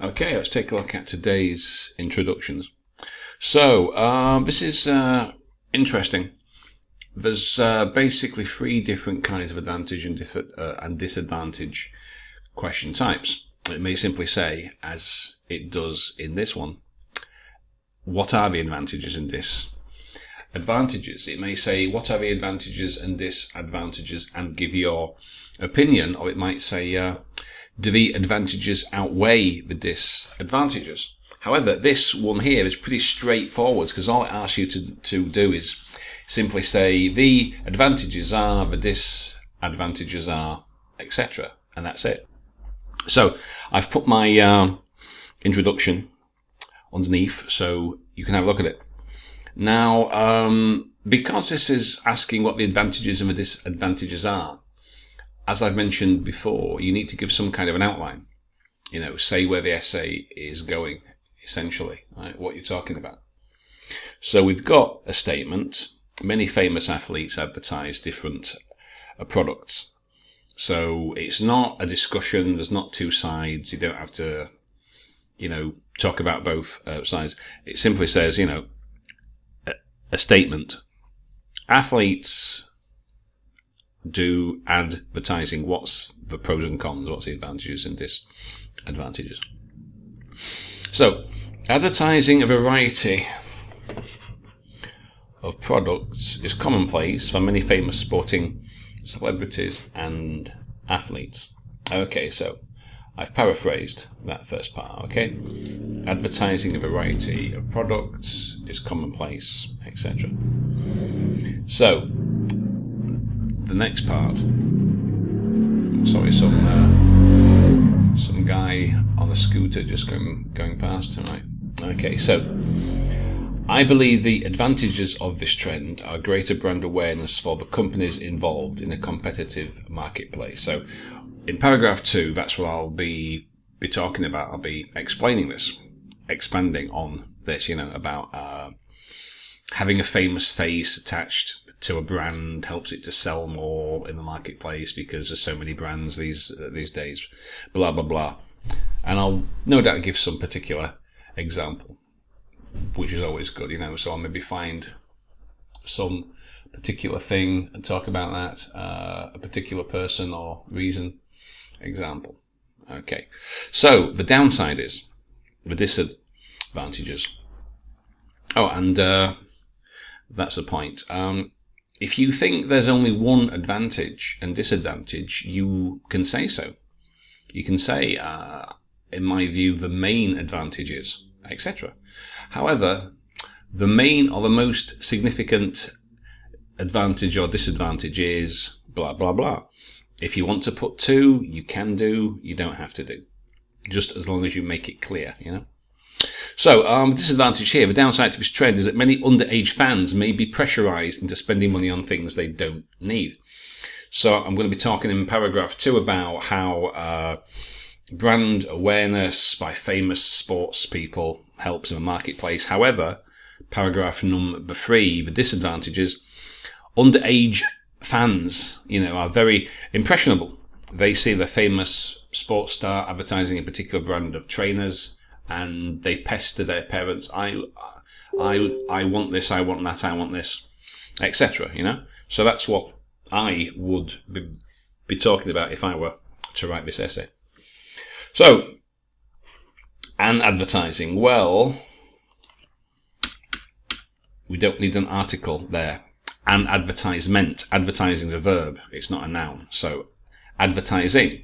Okay, let's take a look at today's introductions. So, this is interesting. There's basically three different kinds of advantage and disadvantage question types. It may simply say, as it does in this one, what are the advantages and disadvantages? It may say, what are the advantages and disadvantages, and give your opinion, or it might say, do the advantages outweigh the disadvantages? However, this one here is pretty straightforward because all it asks you to do is simply say the advantages are, the disadvantages are, etc. And that's it. So I've put my introduction underneath so you can have a look at it. Now, because this is asking what the advantages and the disadvantages are, as I've mentioned before, you need to give some kind of an outline. Say where the essay is going, essentially, right? What you're talking about. So we've got a statement. Many famous athletes advertise different products. So it's not a discussion. There's not two sides. You don't have to, talk about both sides. It simply says, a statement. Athletes do advertising. What's the pros and cons? What's the advantages and disadvantages? So, advertising a variety of products is commonplace for many famous sporting celebrities and athletes. Okay, so I've paraphrased that first part, okay? Advertising a variety of products is commonplace, etc. So, the next part. Sorry, some guy on a scooter just going past. Right. Okay, so I believe the advantages of this trend are greater brand awareness for the companies involved in a competitive marketplace. So, in paragraph 2, that's what I'll be talking about. I'll be explaining this, expanding on this. About having a famous face attached to a brand helps it to sell more in the marketplace because there's so many brands these days, blah blah blah. And I'll no doubt give some particular example, which is always good, so I'll maybe find some particular thing and talk about that, a particular person or reason, example. Okay, so the downside is the disadvantages. Oh, and that's the point. If you think there's only one advantage and disadvantage, you can say so. You can say, in my view, the main advantage is, etc. However, the main or the most significant advantage or disadvantage is blah, blah, blah. If you want to put 2, you can do, you don't have to do. Just as long as you make it clear, So, the disadvantage here, the downside to this trend is that many underage fans may be pressurized into spending money on things they don't need. So, I'm going to be talking in paragraph 2 about how brand awareness by famous sports people helps in the marketplace. However, paragraph number 3, the disadvantages, underage fans, are very impressionable. They see the famous sports star advertising a particular brand of trainers, and they pester their parents. I want this, I want that, I want this, etc. So that's what I would be talking about if I were to write this essay. So, and advertising. Well, we don't need an article there. And advertisement. Advertising is a verb. It's not a noun. So, advertising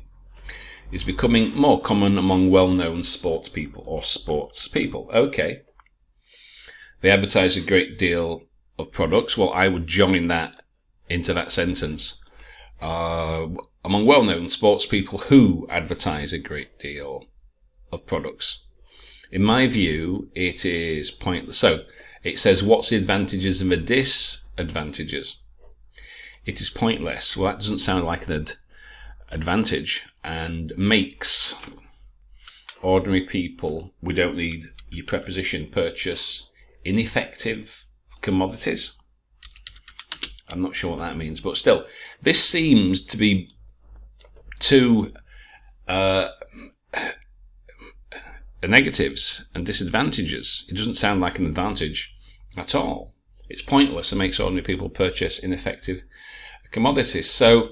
is becoming more common among well-known sports people or sports people. Okay. They advertise a great deal of products. Well, I would join that into that sentence. Among well-known sports people who advertise a great deal of products. In my view, it is pointless. So, it says, what's the advantages and the disadvantages? It is pointless. Well, that doesn't sound like an advantage, and makes ordinary people, we don't need your preposition, purchase ineffective commodities. I'm not sure what that means, but still, this seems to be too negatives and disadvantages. It doesn't sound like an advantage at all. It's pointless and makes ordinary people purchase ineffective commodities. So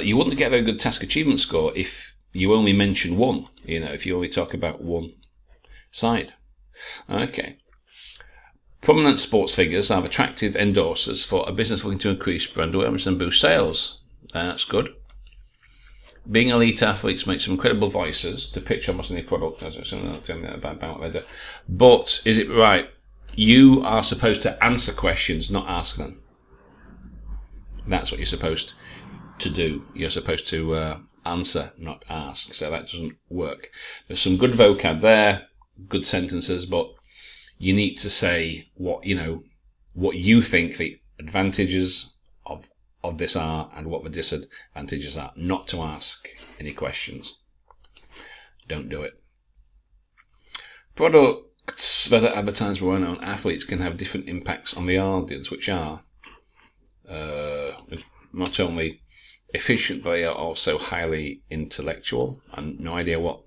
you wouldn't get a very good task achievement score if you only mention one, if you only talk about one side. Okay. Prominent sports figures have attractive endorsers for a business looking to increase brand awareness and boost sales. That's good. Being elite athletes make some incredible voices to pitch almost any product. But is it right? You are supposed to answer questions, not ask them. That's what you're supposed to do. You're supposed to answer, not ask. So that doesn't work. There's some good vocab there, good sentences, but you need to say what you think the advantages of this are and what the disadvantages are, not to ask any questions. Don't do it. Products that are advertised by well-known athletes can have different impacts on the audience, which are not only efficient, but they are also highly intellectual. And no idea what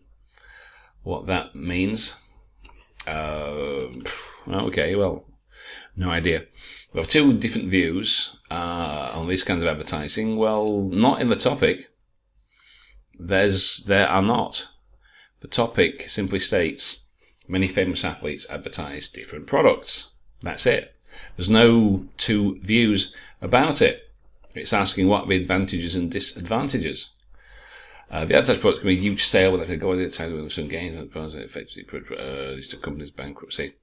that means. Okay, well, no idea. We have two different views on these kinds of advertising. Well, not in the topic. There are not. The topic simply states many famous athletes advertise different products. That's it. There's no two views about it. It's asking what are the advantages and disadvantages. The advertised products can be a huge sale where they could go on the advertising with some gains and effectively leads to company's bankruptcy.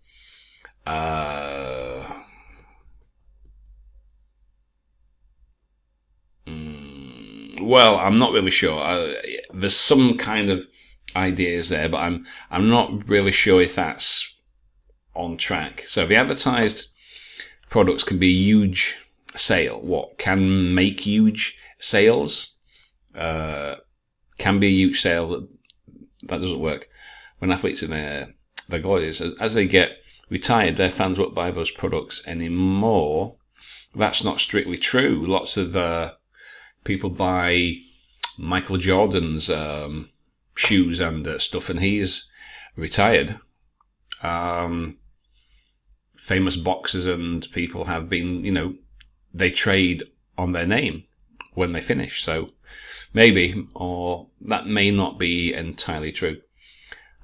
Well, I'm not really sure. There's some kind of ideas there, but I'm not really sure if that's on track. So the advertised products can be a huge sale. What can make huge sales? Can be a huge sale. That doesn't work. When athletes in their glories, as they get retired, their fans won't buy those products anymore. That's not strictly true. Lots of people buy Michael Jordan's shoes and stuff, and he's retired. Famous boxers and people have been, they trade on their name when they finish. So maybe, or that may not be entirely true.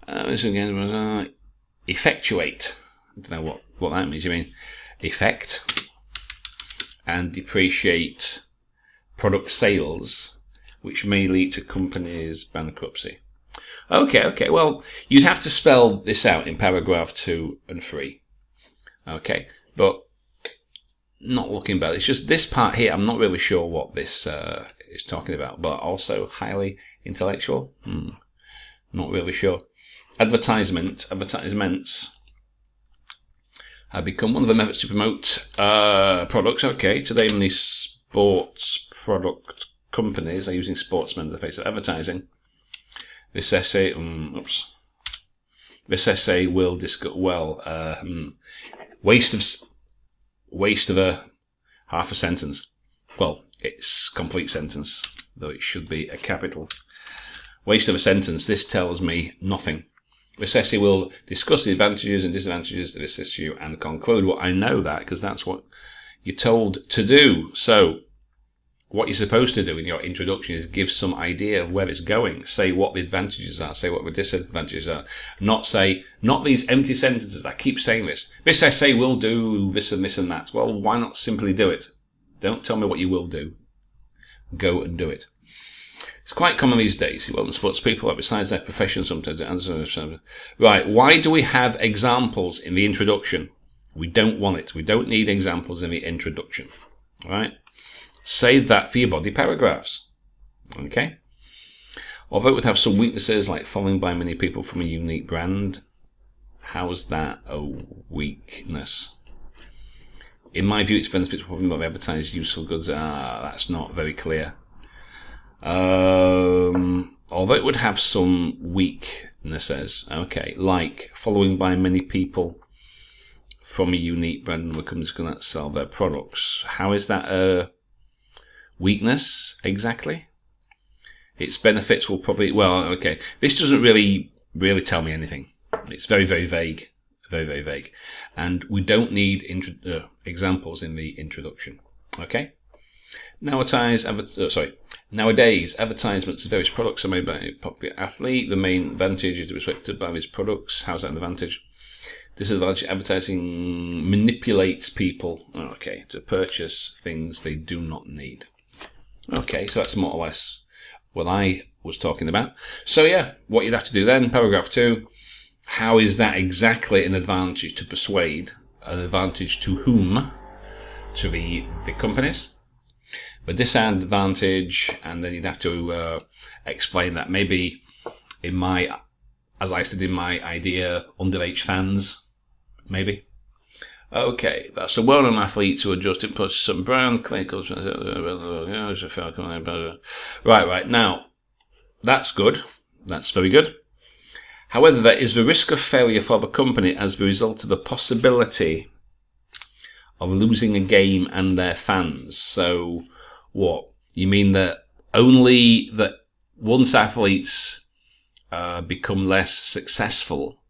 This again was effectuate. I don't know what that means. You mean effect and depreciate product sales, which may lead to companies' bankruptcy. Okay. Well, you'd have to spell this out in paragraph 2 and 3. Okay, but not looking bad. It's just this part here. I'm not really sure what this is talking about, but also highly intellectual. Not really sure. Advertisements have become one of the methods to promote products. Okay, today many sports product companies are using sportsmen as the face of advertising. This essay will discuss waste of a half a sentence. Well, it's complete sentence, though it should be a capital. Waste of a sentence. This tells me nothing. This essay will discuss the advantages and disadvantages of this issue and conclude. Well, I know that because that's what you're told to do. So what you're supposed to do in your introduction is give some idea of where it's going. Say what the advantages are. Say what the disadvantages are. Not these empty sentences. I keep saying this. This essay will do this and this and that. Well, why not simply do it? Don't tell me what you will do. Go and do it. It's quite common these days. Well, in sports people, besides their profession, sometimes. Right. Why do we have examples in the introduction? We don't want it. We don't need examples in the introduction. All right. Save that for your body paragraphs. Okay? Although it would have some weaknesses like following by many people from a unique brand, how's that a weakness? In my view, its benefits will probably not be advertised useful goods. That's not very clear. Although it would have some weaknesses, okay, like following by many people from a unique brand and the company's going to sell their products. How is that a weakness exactly? Its benefits will probably, this doesn't really really tell me anything. It's very, very vague. Very, very vague. And we don't need examples in the introduction. Okay? Nowadays, advertisements of various products are made by a popular athlete. The main advantage is to be selected by these products. How's that an advantage? Disadvantage: advertising manipulates people, to purchase things they do not need. Okay, so that's more or less what I was talking about. So yeah, what you'd have to do then, paragraph 2, how is that exactly an advantage to persuade? An advantage to whom? To the companies. The disadvantage, and then you'd have to explain that maybe as I said in my idea, underage fans, maybe. Okay, that's a well-known athlete who adjusted push some brand clinicals. Right. Now, that's good. That's very good. However, there is the risk of failure for the company as the result of the possibility of losing a game and their fans. So, what? You mean that only that once athletes become less successful,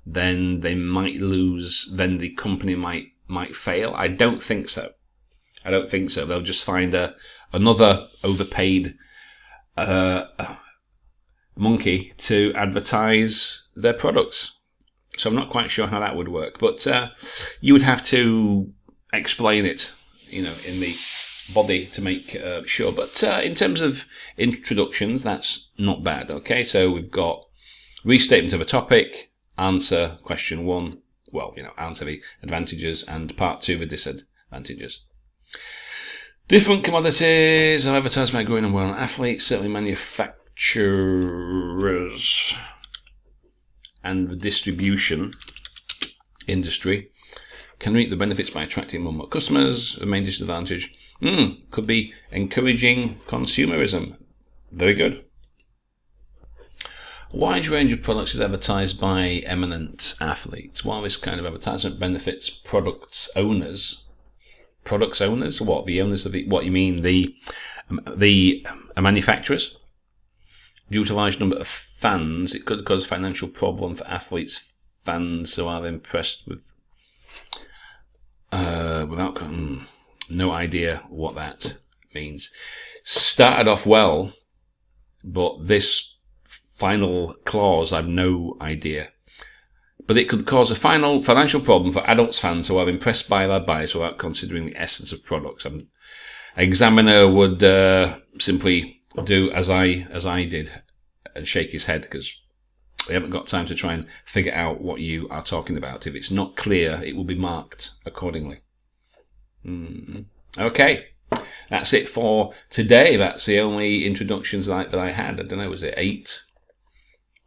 then they might lose, then the company might fail? I don't think so. They'll just find another overpaid monkey to advertise their products. So I'm not quite sure how that would work, but you would have to explain it, in the body to make sure. But in terms of introductions, that's not bad. Okay, so we've got restatement of a topic, answer question 1, answer the advantages, and part 2, the disadvantages. Different commodities are advertised by growing and well athletes, certainly manufacturers and the distribution industry can reap the benefits by attracting more and more customers. The main disadvantage could be encouraging consumerism. Very good. A wide range of products is advertised by eminent athletes. While this kind of advertisement benefits products owners, what? The owners of what you mean? The manufacturers? Due to a large number of fans, it could cause a financial problem for athletes' fans who are impressed with without no idea what that means. Started off well, but this final clause, I've no idea. But it could cause a financial problem for adults fans who are impressed by their buys without considering the essence of products. An examiner would simply do as I did and shake his head, because they haven't got time to try and figure out what you are talking about. If it's not clear, it will be marked accordingly. Okay, that's it for today. That's the only introductions that I had. I don't know, was it 8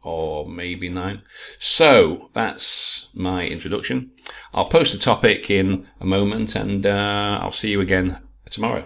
or maybe 9? So that's my introduction. I'll post a topic in a moment, and I'll see you again tomorrow.